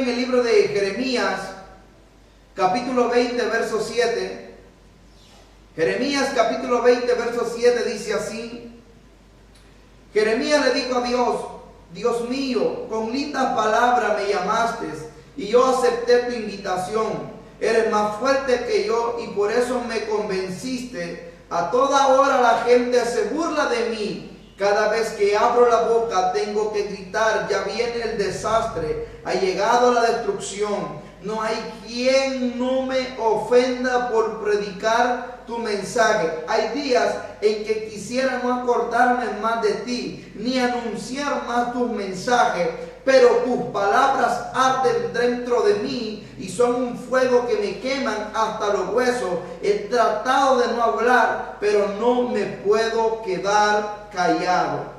en el libro de Jeremías, capítulo 20, verso 7. Jeremías capítulo 20, verso 7 dice así. Jeremías le dijo a Dios: Dios mío, con lindas palabras me llamaste y yo acepté tu invitación. Eres más fuerte que yo y por eso me convenciste. A toda hora la gente se burla de mí. Cada vez que abro la boca tengo que gritar: ya viene el desastre, ha llegado la destrucción. No hay quien no me ofenda por predicar tu mensaje. Hay días en que quisiera no acordarme más de ti, ni anunciar más tus mensajes, pero tus palabras arden dentro de mí y son un fuego que me queman hasta los huesos. He tratado de no hablar, pero no me puedo quedar callado.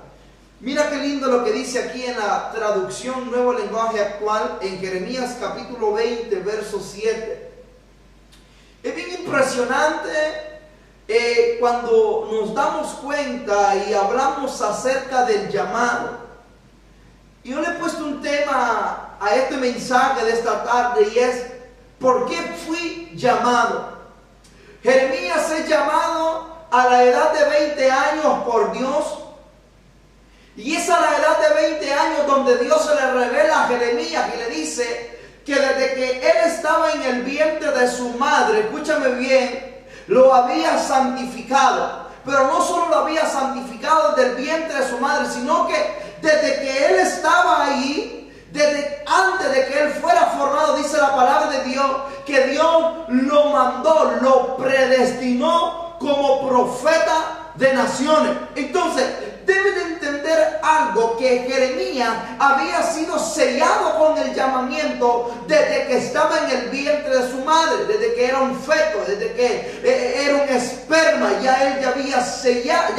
Mira qué lindo lo que dice aquí en la traducción Nuevo Lenguaje Actual, en Jeremías capítulo 20, verso 7. Es bien impresionante cuando nos damos cuenta y hablamos acerca del llamado. Yo le he puesto un tema a este mensaje de esta tarde y es: ¿por qué fui llamado? Jeremías es llamado a la edad de 20 años por Dios. Y es a la edad de 20 años donde Dios se le revela a Jeremías y le dice que desde que él estaba en el vientre de su madre, escúchame bien, lo había santificado. Pero no solo lo había santificado desde el vientre de su madre, sino que desde que él estaba ahí, desde antes de que él fuera formado, dice la palabra de Dios, que Dios lo mandó, lo predestinó como profeta de naciones. Entonces, deben de entender algo, que Jeremías había sido sellado con el llamamiento desde que estaba en el vientre de su madre, desde que era un feto, desde que era un esperma. Ya él ya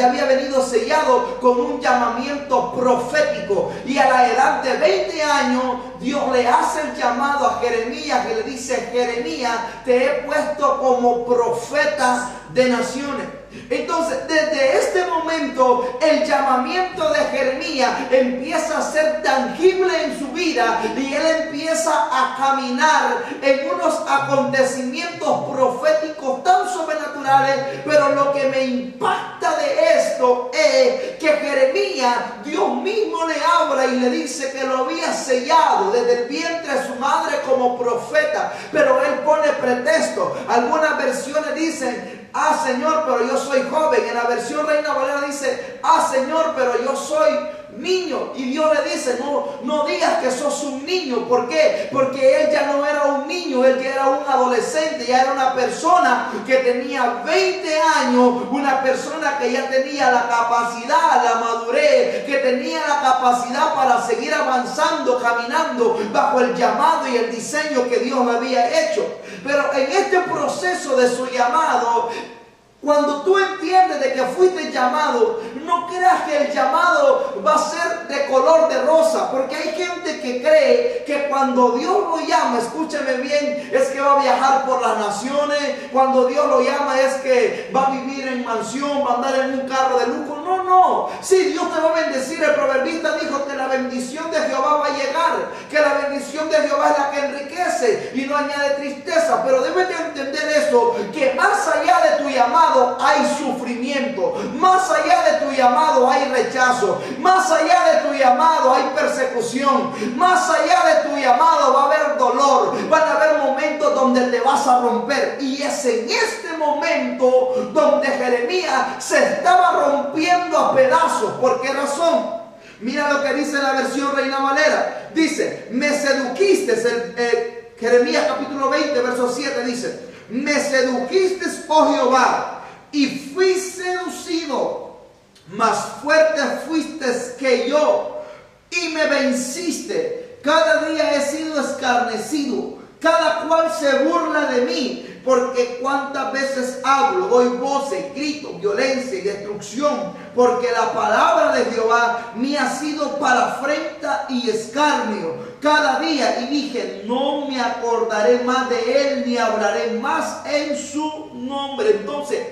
había venido sellado con un llamamiento profético. Y a la edad de 20 años Dios le hace el llamado a Jeremías y le dice: Jeremías, te he puesto como profeta de naciones. Entonces, desde este momento, el llamamiento de Jeremías empieza a ser tangible en su vida y él empieza a caminar en unos acontecimientos proféticos tan sobrenaturales. Pero lo que me impacta de esto es que Jeremías, Dios mismo le habla y le dice que lo había sellado desde el vientre de su madre como profeta, pero él pone pretexto. Algunas versiones dicen: ah, Señor, pero yo soy joven. En la versión Reina Valera dice: ah, Señor, pero yo soy niño. Y Dios le dice: no digas que sos un niño. ¿Por qué? Porque él ya no era un niño, él ya era un adolescente, ya era una persona que tenía 20 años, una persona que ya tenía la capacidad, la madurez, que tenía la capacidad para seguir avanzando, caminando bajo el llamado y el diseño que Dios le había hecho. Pero en este proceso de su llamado, cuando tú entiendes de que fuiste llamado, no creas que el llamado va a ser de color de rosa, porque hay gente que cree que cuando Dios lo llama, escúcheme bien, es que va a viajar por las naciones. Cuando Dios lo llama es que va a vivir en mansión, va a andar en un carro de lujo. No. Sí, Dios te va a bendecir. El proverbista dijo que la bendición de Jehová va a llegar, que la bendición de Jehová es la que enriquece y no añade tristeza. Pero debes de entender esto, que más allá de tu llamado hay sufrimiento, más allá de tu llamado hay rechazo, más allá de tu llamado hay persecución, más allá de tu llamado va a haber dolor, van a haber momentos donde te vas a romper. Y es en este momento donde Jeremías se estaba rompiendo a pedazos. ¿Por qué razón? Mira lo que dice la versión Reina Valera. Dice: me sedujiste. Jeremías capítulo 20, verso 7 dice: me sedujiste, oh Jehová, y fui seducido, más fuerte fuiste que yo, y me venciste. Cada día he sido escarnecido, cada cual se burla de mí, porque cuántas veces hablo, doy voces, grito, violencia y destrucción, porque la palabra de Jehová me ha sido para afrenta y escarnio cada día. Y dije: no me acordaré más de él, ni hablaré más en su nombre. Entonces,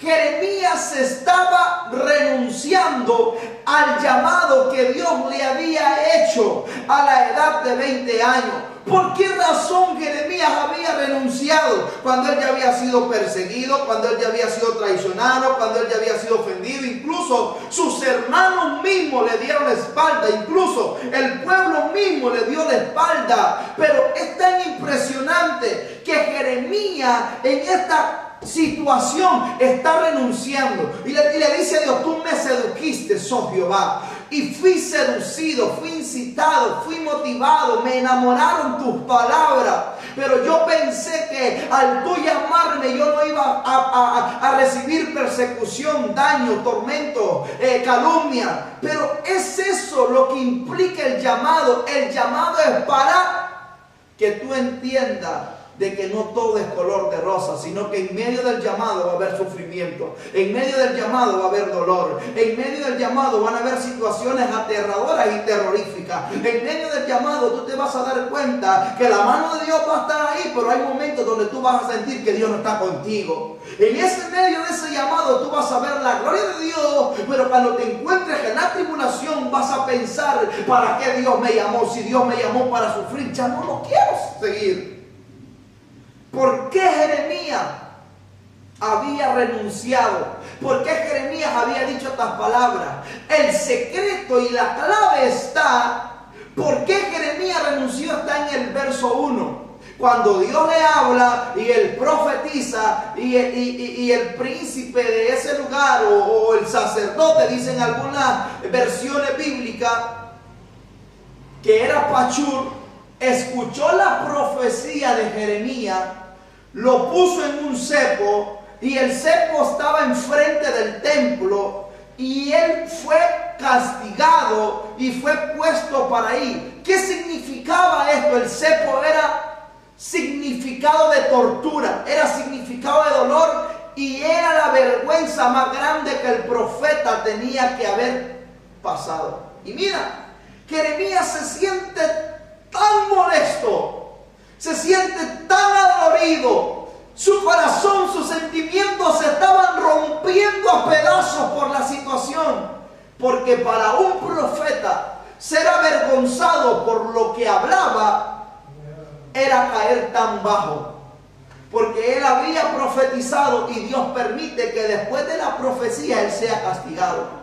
Jeremías estaba renunciando al llamado que Dios le había hecho a la edad de 20 años. ¿Por qué razón Jeremías había renunciado? Cuando él ya había sido perseguido, cuando él ya había sido traicionado, cuando él ya había sido ofendido. Incluso sus hermanos mismos le dieron la espalda. Incluso el pueblo mismo le dio la espalda. Pero es tan impresionante que Jeremías en esta situación está renunciando y le dice a Dios: tú me sedujiste, oh Jehová, y fui seducido, fui incitado, fui motivado, me enamoraron tus palabras, pero yo pensé que al tú llamarme yo no iba a recibir persecución, daño, tormento, calumnia. Pero es eso lo que implica el llamado. El llamado es para que tú entiendas de que no todo es color de rosa, sino que en medio del llamado va a haber sufrimiento, en medio del llamado va a haber dolor, en medio del llamado van a haber situaciones aterradoras y terroríficas. En medio del llamado tú te vas a dar cuenta que la mano de Dios va a estar ahí, pero hay momentos donde tú vas a sentir que Dios no está contigo. En ese medio de ese llamado tú vas a ver la gloria de Dios, pero cuando te encuentres en la tribulación vas a pensar: ¿para qué Dios me llamó? Si Dios me llamó para sufrir, ya no lo quiero seguir. ¿Por qué Jeremías había renunciado? ¿Por qué Jeremías había dicho estas palabras? El secreto y la clave está, ¿por qué Jeremías renunció? Está en el verso 1. Cuando Dios le habla y él profetiza y el príncipe de ese lugar o el sacerdote, dicen algunas versiones bíblicas, que era Pachur, escuchó la profecía de Jeremías, lo puso en un cepo y el cepo estaba enfrente del templo y él fue castigado y fue puesto para ahí. ¿Qué significaba esto? El cepo era significado de tortura, era significado de dolor y era la vergüenza más grande que el profeta tenía que haber pasado. Y mira, Jeremías se siente tan molesto, se siente tan adolorido, su corazón, sus sentimientos se estaban rompiendo a pedazos por la situación, porque para un profeta ser avergonzado por lo que hablaba era caer tan bajo, porque él había profetizado y Dios permite que después de la profecía él sea castigado.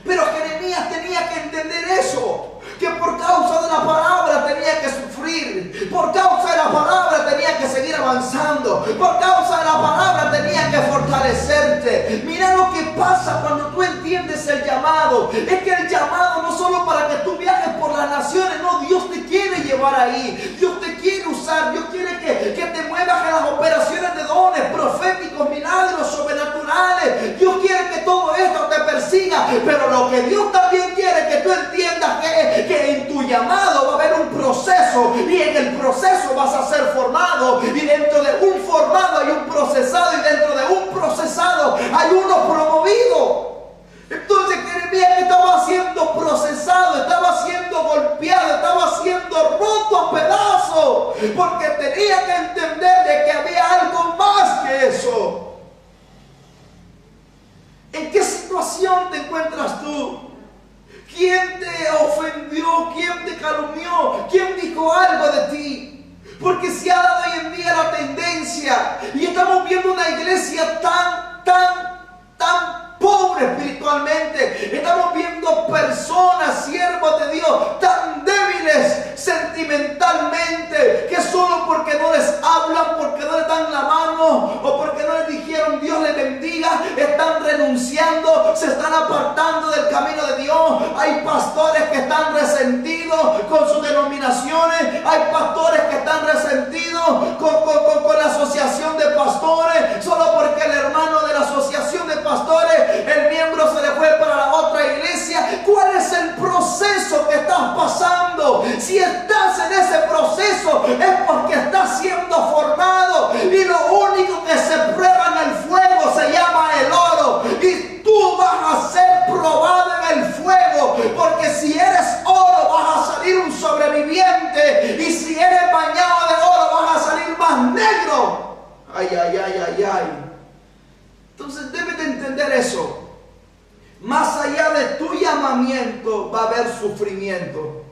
Pero Jeremías tenía que entender eso, que por causa de la palabra tenía que sufrir, por causa de la palabra tenía que seguir avanzando, por causa de la palabra tenía que fortalecerte. Mira lo que pasa cuando tú entiendes el llamado. Es que el llamado no solo para que tú viajes por las naciones, no, Dios te quiere llevar ahí, Dios te quiere usar, Dios quiere que te muevas en las operaciones de dones proféticos, milagros sobrenaturales. Dios quiere que todo esto te persiga, pero lo que Dios también quiere que tú entiendas que en tu llamado va a haber un proceso y en el proceso vas a ser formado, y dentro de un formado hay un procesado, y dentro de un procesado hay uno promovido. Entonces Jeremías estaba siendo procesado, estaba siendo golpeado, estaba siendo roto a pedazos, porque tenía que entender de que había algo más que eso. ¿En qué situación te encuentras tú? ¿Quién te ofendió? ¿Quién te calumnió? ¿Quién dijo algo de ti? Porque se ha dado hoy en día la tendencia y estamos viendo una iglesia tan pobre espiritualmente. Estamos viendo personas, siervos de Dios, tan débiles sentimentalmente, que solo porque no les hablan, porque no les dan la mano o porque no les dijeron Dios les bendiga, están renunciando, se están apartando del camino de Dios. Hay pastores que están resentidos con sus denominaciones, hay pastores que están resentidos con la asociación de pastores, solo porque el hermano de la asociación de pastores, el miembro se le fue para la otra iglesia. ¿Cuál es el proceso que estás pasando? Si estás en ese proceso es porque estás siendo formado, y lo único que se prueba en el fuego se llama el oro, y tú vas a ser probado en el fuego, porque si eres oro vas a salir un sobreviviente, y si eres bañado de oro vas a salir más negro. Ay, ay, ay, ay, ay. Entonces debes de entender eso. Más allá de tu llamamiento va a haber sufrimiento.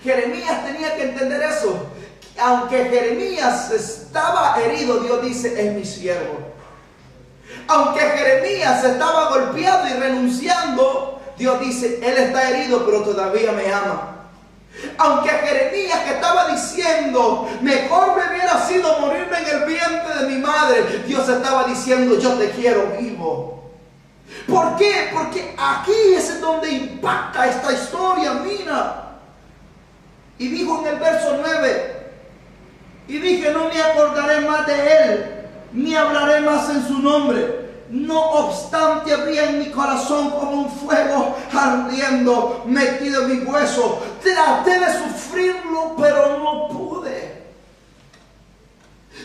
Jeremías tenía que entender eso. Aunque Jeremías estaba herido, Dios dice, es mi siervo. Aunque Jeremías estaba golpeado y renunciando, Dios dice, él está herido, pero todavía me ama. Aunque Jeremías que estaba diciendo, mejor me hubiera sido morirme en el vientre de mi madre, Dios estaba diciendo, yo te quiero vivo. ¿Por qué? Porque aquí es donde impacta esta historia, mira. Y dijo en el verso 9, y dije, no me acordaré más de él, ni hablaré más en su nombre. No obstante, había en mi corazón como un fuego ardiendo, metido en mi hueso. Traté de sufrirlo, pero no pude.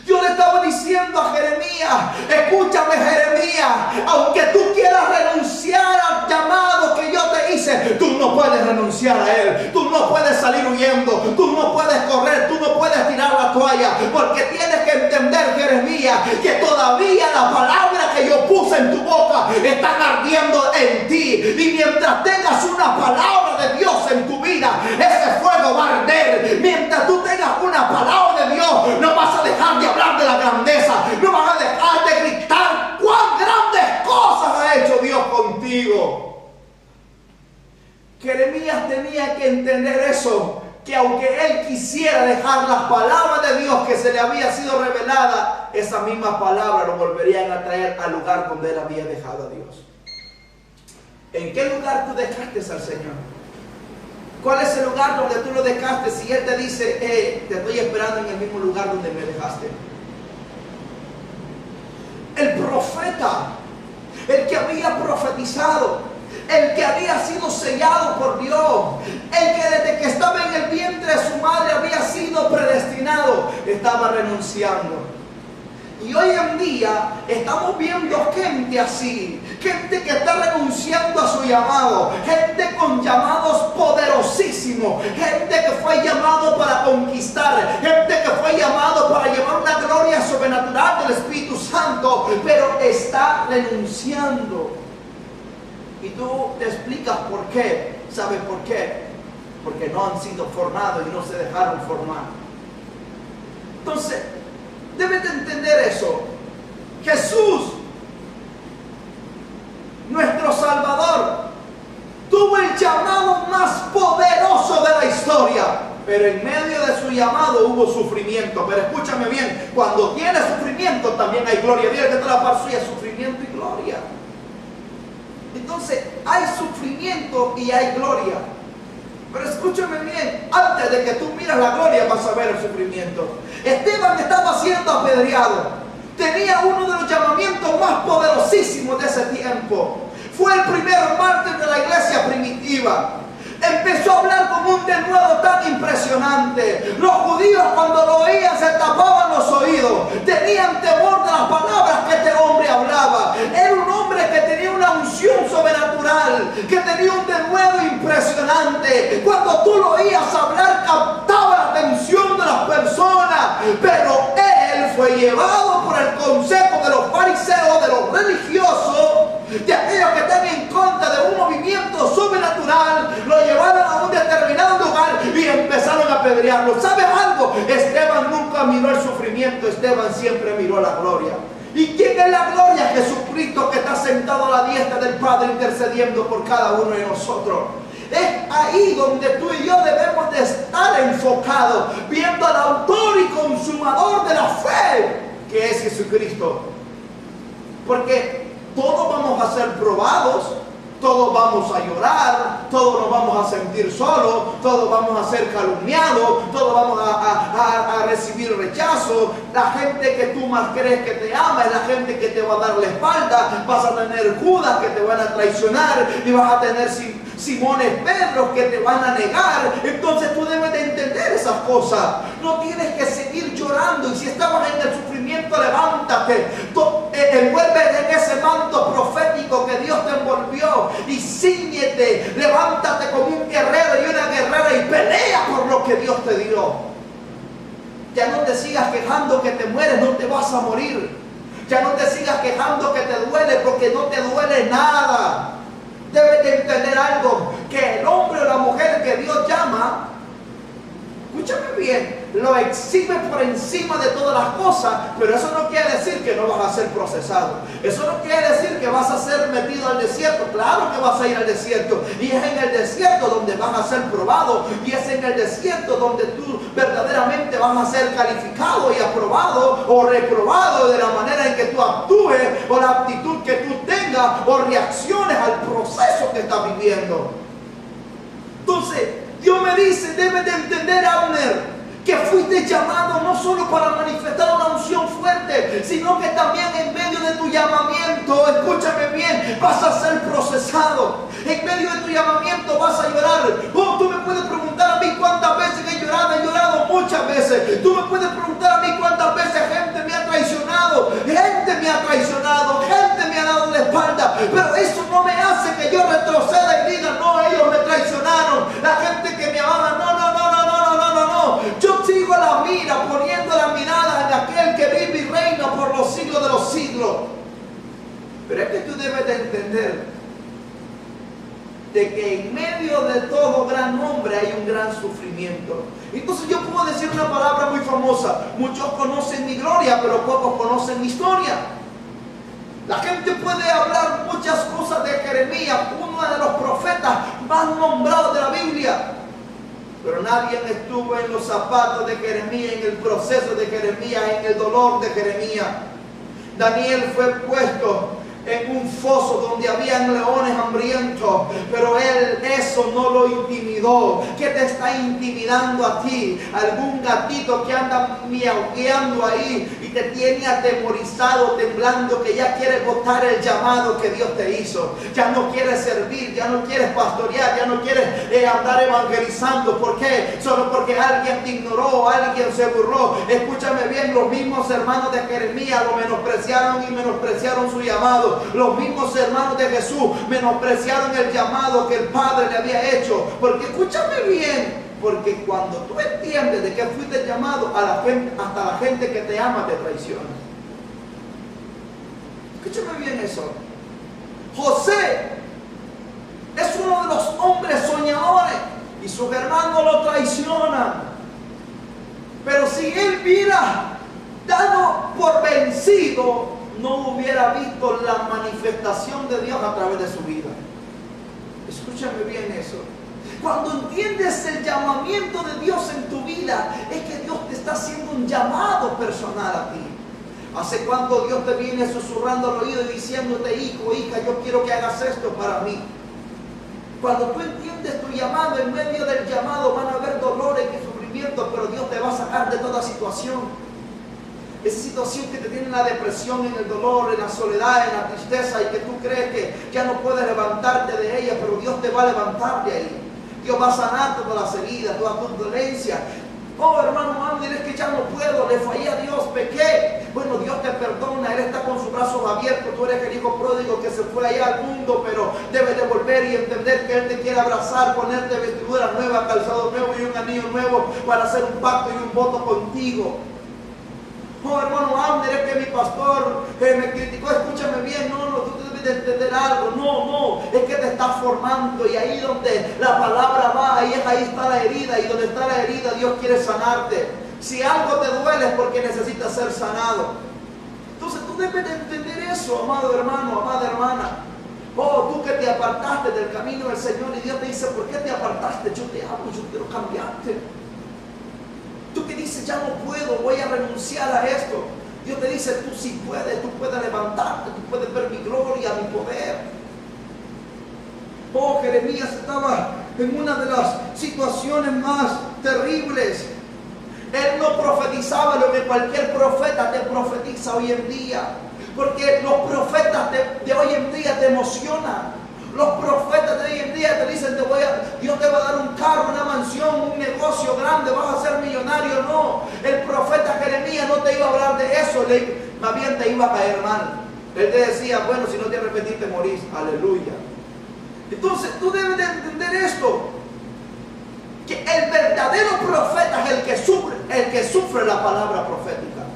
Yo le estaba diciendo a Jeremías, escúchame Jeremías, aunque tú quieras renunciar al llamado que yo te hice, tú no puedes renunciar a él, tú no puedes salir huyendo, tú no puedes correr, tú no puedes tirar la toalla, porque tienes que entender, Jeremías, que todavía la palabra que yo puse en tu boca están ardiendo en ti, y mientras tengas una palabra de Dios en tu vida, ese fuego va a arder. Mientras tú tengas una palabra de Dios, no vas a dejar de hablar de la grandeza, no vas a dejar de gritar cuán grandes cosas ha hecho Dios contigo. Jeremías tenía que entender eso, que aunque él quisiera dejar las palabras de Dios que se le había sido revelada, esas mismas palabras lo volverían a traer al lugar donde él había dejado a Dios. ¿En qué lugar tú dejaste al Señor? ¿Cuál es el lugar donde tú lo dejaste? Si Él te dice, te estoy esperando en el mismo lugar donde me dejaste. El profeta, el que había profetizado, el que había sido sellado por Dios, el que desde que estaba en el vientre de su madre había sido predestinado, estaba renunciando. Y hoy en día estamos viendo gente así, gente que está renunciando a su llamado, gente con llamados poderosísimos, gente que fue llamado para conquistar, gente que fue llamado para llevar una gloria sobrenatural del Espíritu Santo, pero está renunciando. Y tú te explicas por qué. ¿Sabes por qué? Porque no han sido formados y no se dejaron formar. Entonces, debes de entender eso. Jesús, nuestro Salvador, tuvo el llamado más poderoso de la historia, pero en medio de su llamado hubo sufrimiento. Pero escúchame bien, cuando tiene sufrimiento también hay gloria. Dile que te la par suya, sufrimiento y gloria. Entonces hay sufrimiento y hay gloria. Pero escúchame bien, antes de que tú miras la gloria vas a ver el sufrimiento. Esteban estaba siendo apedreado. Tenía uno de los llamamientos más poderosísimos de ese tiempo. Fue el primer mártir de la iglesia primitiva. Empezó a hablar con un denuedo tan impresionante. Los judíos cuando lo oían se tapaban los oídos. Tenían temor de las palabras que este hombre hablaba. Era un hombre que tenía una unción sobrenatural, que tenía un denuedo impresionante. Cuando tú lo oías hablar captaba la atención de las personas. Pero él fue llevado por el consejo de los fariseos, de los religiosos, de aquellos que están en contra de un movimiento sobrenatural. Lo llevaron a un determinado lugar y empezaron a apedrearlo. ¿Sabes algo? Esteban nunca miró el sufrimiento, Esteban siempre miró la gloria. ¿Y quién es la gloria? Jesucristo, que está sentado a la diestra del Padre intercediendo por cada uno de nosotros. Es ahí donde tú y yo debemos de estar enfocados, viendo al autor y consumador de la fe, que es Jesucristo. Porque todos vamos a ser probados, todos vamos a llorar, todos nos vamos a sentir solos, todos vamos a ser calumniados, todos vamos a recibir rechazo. La gente que tú más crees que te ama es la gente que te va a dar la espalda. Vas a tener Judas que te van a traicionar y vas a tener Simones Pedro que te van a negar. Entonces tú debes de entender esas cosas. No tienes que seguir llorando, y si estabas en el sufrimiento, levántate, envuélvete en ese manto profético que Dios te envolvió y cíñete, levántate como un guerrero y una guerrera y pelea por lo que Dios te dio. Ya no te sigas quejando que te mueres, no te vas a morir. Ya no te sigas quejando que te duele, porque no te duele nada. Debes de entender algo, que el hombre o la mujer que Dios llama Escúchame bien, lo exime por encima de todas las cosas, pero eso no quiere decir que no vas a ser procesado. Eso no quiere decir que vas a ser metido al desierto. Claro que vas a ir al desierto, y es en el desierto donde vas a ser probado, y es en el desierto donde tú verdaderamente vas a ser calificado y aprobado o reprobado de la manera en que tú actúes, o la actitud que tú tengas, o reacciones al proceso que estás viviendo. Entonces, Dios me dice, debes de entender, Abner, que fuiste llamado no solo para manifestar una unción fuerte, sino que también en medio de tu llamamiento, escúchame bien, vas a ser procesado. En medio de tu llamamiento vas a llorar. Oh, tú me puedes preguntar a mí cuántas veces he llorado muchas veces. Tú me puedes preguntar a mí cuántas veces gente me ha traicionado, gente me ha dado la espalda, pero eso no me hace que yo retroceda y diga, no, ellos me traicionaron, la gente que me amaba, no. Yo sigo la mira, poniendo la mirada en aquel que vive y reina por los siglos de los siglos. Pero es que tú debes de entender de que en medio de todo gran hombre hay un gran sufrimiento. Entonces yo puedo decir una palabra muy famosa: muchos conocen mi gloria, pero pocos conocen mi historia. La gente puede hablar muchas cosas de Jeremías, uno de los profetas más nombrados de la Biblia, pero nadie estuvo en los zapatos de Jeremías, en el proceso de Jeremías, en el dolor de Jeremías. Daniel fue puesto en un foso donde habían leones hambrientos, pero él eso no lo intimidó. ¿Qué te está intimidando a ti? Algún gatito que anda miauqueando ahí y te tiene atemorizado, temblando, que ya quiere botar el llamado que Dios te hizo. Ya no quieres servir, ya no quieres pastorear, ya no quieres andar evangelizando. ¿Por qué? Solo porque alguien te ignoró, alguien se burló. Escúchame bien, los mismos hermanos de Jeremías lo menospreciaron y menospreciaron su llamado. Los mismos hermanos de Jesús menospreciaron el llamado que el Padre le había hecho. Porque escúchame bien, porque cuando tú entiendes de que fuiste llamado, a la gente, hasta la gente que te ama te traiciona. Escúchame bien eso. José es uno de los hombres soñadores y sus hermanos lo traicionan. Pero si él hubiera dado por vencido, no hubiera visto la manifestación de Dios a través de su vida. Escúchame bien eso. Cuando entiendes el llamamiento de Dios en tu vida, es que Dios te está haciendo un llamado personal a ti. ¿Hace cuánto Dios te viene susurrando al oído y diciéndote, hijo, hija, yo quiero que hagas esto para mí? Cuando tú entiendes tu llamado, en medio del llamado van a haber dolores y sufrimientos, pero Dios te va a sacar de toda situación. Esa situación que te tiene en la depresión, en el dolor, en la soledad, en la tristeza, y que tú crees que ya no puedes levantarte de ella, pero Dios te va a levantar de ahí. Dios va a sanar todas las heridas, todas tus dolencias. Oh, hermano Andy, es que ya no puedo, le fallé a Dios, pequé. Bueno, Dios te perdona, Él está con sus brazos abiertos. Tú eres el hijo pródigo que se fue allá al mundo, pero debes de volver y entender que Él te quiere abrazar, ponerte vestidura nueva, calzado nuevo y un anillo nuevo para hacer un pacto y un voto contigo. Oh, hermano Abner, es que mi pastor me criticó. Escúchame bien, no, tú debes de entender algo. No, es que te está formando, y ahí donde la palabra va, ahí está la herida, y donde está la herida Dios quiere sanarte. Si algo te duele es porque necesitas ser sanado. Entonces tú debes de entender eso, amado hermano, amada hermana. Oh, tú que te apartaste del camino del Señor, y Dios te dice, ¿por qué te apartaste? Yo te amo, yo quiero cambiarte. Tú que dices, ya no puedo, voy a renunciar a esto. Dios te dice, tú sí puedes, tú puedes levantarte, tú puedes ver mi gloria, mi poder. Oh, Jeremías estaba en una de las situaciones más terribles. Él no profetizaba lo que cualquier profeta te profetiza hoy en día. Porque los profetas de hoy en día te emocionan. Los profetas de hoy en día te dicen, Dios te va a dar un carro, una mansión, un negocio grande, vas a ser millonario. No, el profeta Jeremías no te iba a hablar de eso, más bien te iba a caer mal. Él te decía, bueno, si no te arrepentiste, morís. Aleluya. Entonces tú debes de entender esto, que el verdadero profeta es el que sufre la palabra profética.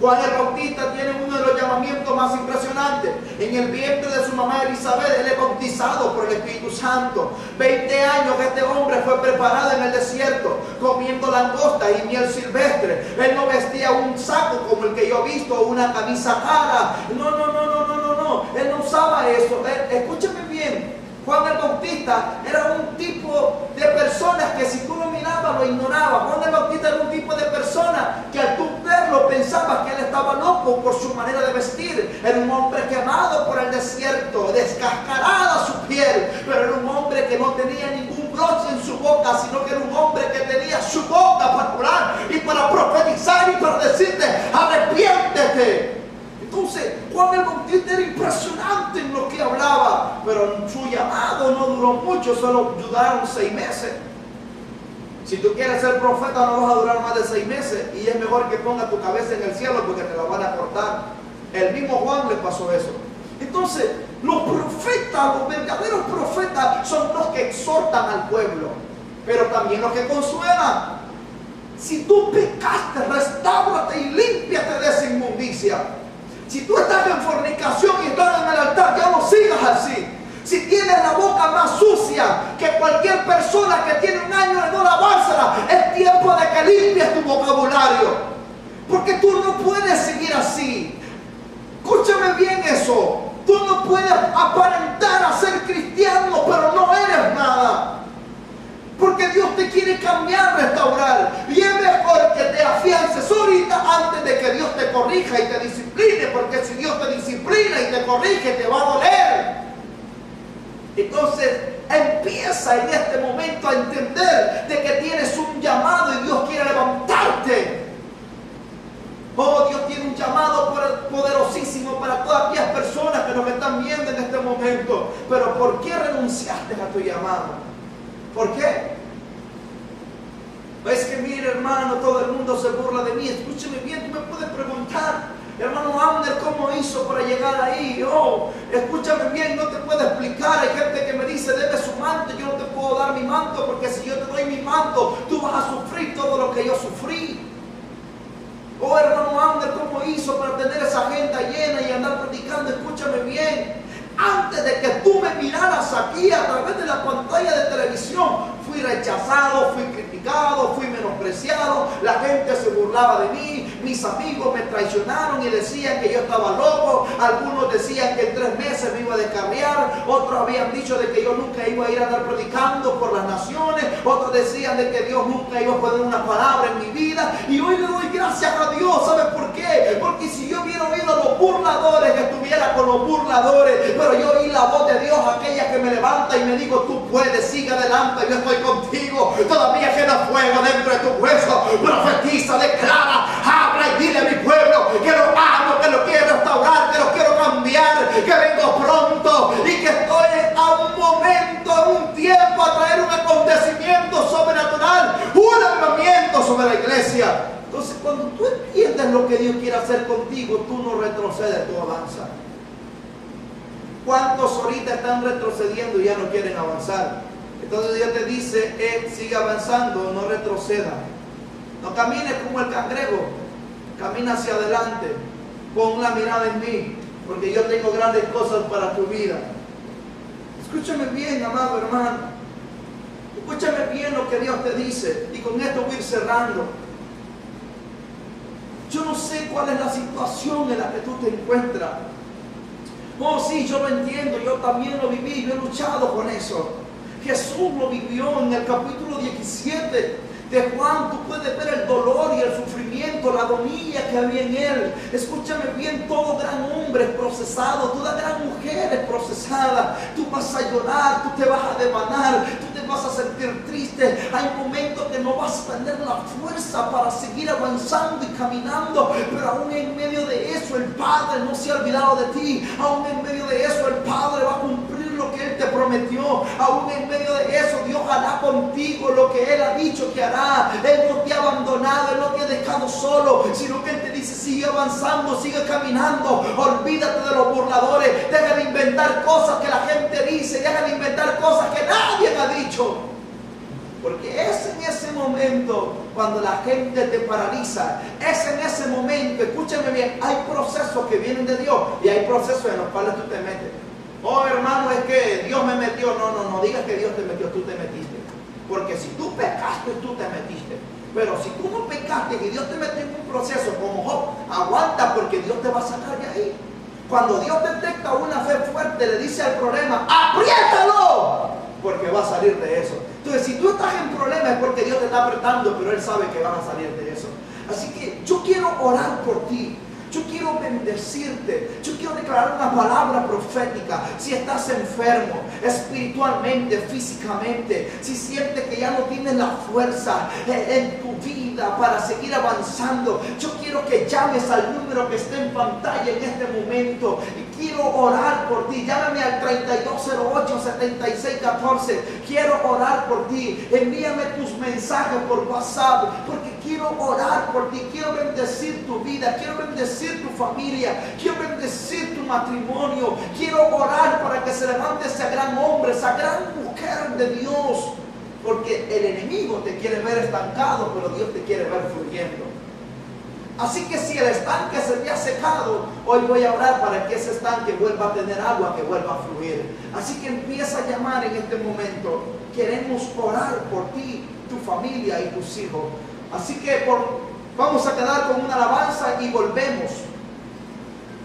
Juan el Bautista tiene uno de los llamamientos más impresionantes. En el vientre de su mamá Elizabeth, él es bautizado por el Espíritu Santo. 20 años que este hombre fue preparado en el desierto, comiendo langosta y miel silvestre. Él no vestía un saco como el que yo he visto, una camisa cara. No. Él no usaba eso. Escúcheme bien. Juan el Bautista era un tipo de personas que si tú lo mirabas lo ignorabas. Juan el Bautista era un tipo de persona que al tú verlo pensabas que él estaba loco por su manera de vestir. Era un hombre quemado por el desierto, descascarada su piel, pero era un hombre que no tenía ningún broche en su boca, sino que era un hombre que tenía su boca para orar y para profetizar y para decirte: arrepiéntete. Entonces, Juan el Bautista era impresionante en lo que hablaba, pero su llamado no duró mucho, solo duraron 6 meses. Si tú quieres ser profeta, no vas a durar más de 6 meses, y es mejor que pongas tu cabeza en el cielo porque te la van a cortar. El mismo Juan le pasó eso. Entonces, los profetas, los verdaderos profetas, son los que exhortan al pueblo, pero también los que consuelan. Si tú pecaste, restáurate y límpiate de esa inmundicia. Si tú estás en fornicación y estás en el altar, ya no sigas así. Si tienes la boca más sucia que cualquier persona que tiene un año de no lavársela, es tiempo de que limpies tu vocabulario. Porque tú no puedes seguir así. Escúchame bien eso. Tú no puedes aparentar a ser cristiano, pero no eres nada. Porque Dios te quiere cambiar, restaurar. Y es mejor que te afiances ahorita antes de que Dios te corrija y te discipline. Porque si Dios te disciplina y te corrige, te va a doler. Entonces empieza en este momento a entender de que tienes un llamado y Dios quiere levantarte. Oh, Dios tiene un llamado poderosísimo para todas aquellas personas que nos están viendo en este momento. Pero ¿por qué renunciaste a tu llamado? ¿Por qué? Es que mire, hermano, todo el mundo se burla de mí. Escúcheme bien, tú me puedes preguntar: hermano Abner, ¿cómo hizo para llegar ahí? Oh, escúchame bien, no te puedo explicar. Hay gente que me dice: debe su manto. Yo no te puedo dar mi manto, porque si yo te doy mi manto, tú vas a sufrir todo lo que yo sufrí. Oh, hermano Abner, ¿cómo hizo para tener esa agenda llena y andar predicando? Escúchame bien. Antes de que tú me miraras aquí a través de la pantalla de televisión, fui rechazado, fui criticado, fui menospreciado. La gente se burlaba de mí. Mis amigos me traicionaron y decían que yo estaba loco. Algunos decían que en 3 meses me iba a descarriar. Otros habían dicho de que yo nunca iba a ir a andar predicando por las naciones. Otros decían de que Dios nunca iba a poner una palabra en mi vida. Y hoy le doy gracias a Dios. ¿Sabes por qué? Porque si yo hubiera oído a los burladores, estuviera con los burladores. Pero yo oí la voz de Dios, aquella que me levanta y me digo: tú puedes, sigue adelante, yo estoy contigo. Todavía queda fuego dentro de tu hueso. Profetiza, declara, habla y dile a mi pueblo que lo amo, que lo quiero restaurar, que lo quiero cambiar, que vengo pronto y que estoy a un momento, a un tiempo a traer un acontecimiento sobrenatural, un avivamiento sobre la iglesia. Entonces, cuando tú entiendes lo que Dios quiere hacer contigo, tú no retrocedes, tú avanzas. ¿Cuántos ahorita están retrocediendo y ya no quieren avanzar? Entonces Dios te dice: sigue avanzando, no retroceda. No camines como el cangrejo, camina hacia adelante. Pon la mirada en mí, porque yo tengo grandes cosas para tu vida. Escúchame bien, amado hermano. Escúchame bien lo que Dios te dice. Y con esto voy a ir cerrando. Yo no sé cuál es la situación en la que tú te encuentras. Oh, sí, yo lo entiendo, yo también lo viví, yo he luchado con eso. Jesús lo vivió en el capítulo 17 de Juan. Tú puedes ver el dolor y el sufrimiento, la agonía que había en él. Escúchame bien, todo gran hombre es procesado, toda gran mujer es procesada. Tú vas a llorar, tú te vas a devanar, tú te vas a sentir triste. Hay momentos que no vas a tener la fuerza para seguir avanzando y caminando, pero aún en medio de eso el Padre no se ha olvidado de ti. Aún en medio de eso el Padre va a cumplir lo que Él te prometió. Aún en medio de eso Dios hará contigo lo que Él ha dicho que hará. Él no te ha abandonado, Él no te ha dejado solo, sino que Él te dice: sigue avanzando, sigue caminando. Olvídate de los burladores. Deja de inventar cosas que la gente dice, deja de inventar cosas que nadie ha dicho. Porque es en ese momento cuando la gente te paraliza. Es en ese momento, escúchame bien, hay procesos que vienen de Dios y hay procesos en los cuales tú te metes. Oh, hermano, es que Dios me metió. No digas que Dios te metió, tú te metiste. Porque si tú pecaste, tú te metiste. Pero si tú no pecaste y Dios te metió en un proceso como Job, aguanta, porque Dios te va a sacar de ahí. Cuando Dios detecta una fe fuerte, le dice al problema, apriétalo, porque va a salir de eso. Entonces, si tú estás en problemas es porque Dios te está apretando, pero Él sabe que vas a salir de eso. Así que yo quiero orar por ti. Yo quiero bendecirte. Yo quiero declarar una palabra profética. Si estás enfermo, espiritualmente, físicamente, si sientes que ya no tienes la fuerza en tu vida para seguir avanzando, yo quiero que llames al número que está en pantalla en este momento. Y quiero orar por ti. Llámame al 3208-7614. Quiero orar por ti. Envíame tus mensajes por WhatsApp, porque quiero orar por ti. Quiero bendecir tu vida. Quiero bendecir tu familia. Quiero bendecir tu matrimonio. Quiero orar para que se levante ese gran hombre, esa gran mujer de Dios. Porque el enemigo te quiere ver estancado, pero Dios te quiere ver fluyendo. Así que si el estanque se te ha secado, hoy voy a orar para que ese estanque vuelva a tener agua, que vuelva a fluir. Así que empieza a llamar en este momento. Queremos orar por ti, tu familia y tus hijos. Así que vamos a quedar con una alabanza y volvemos.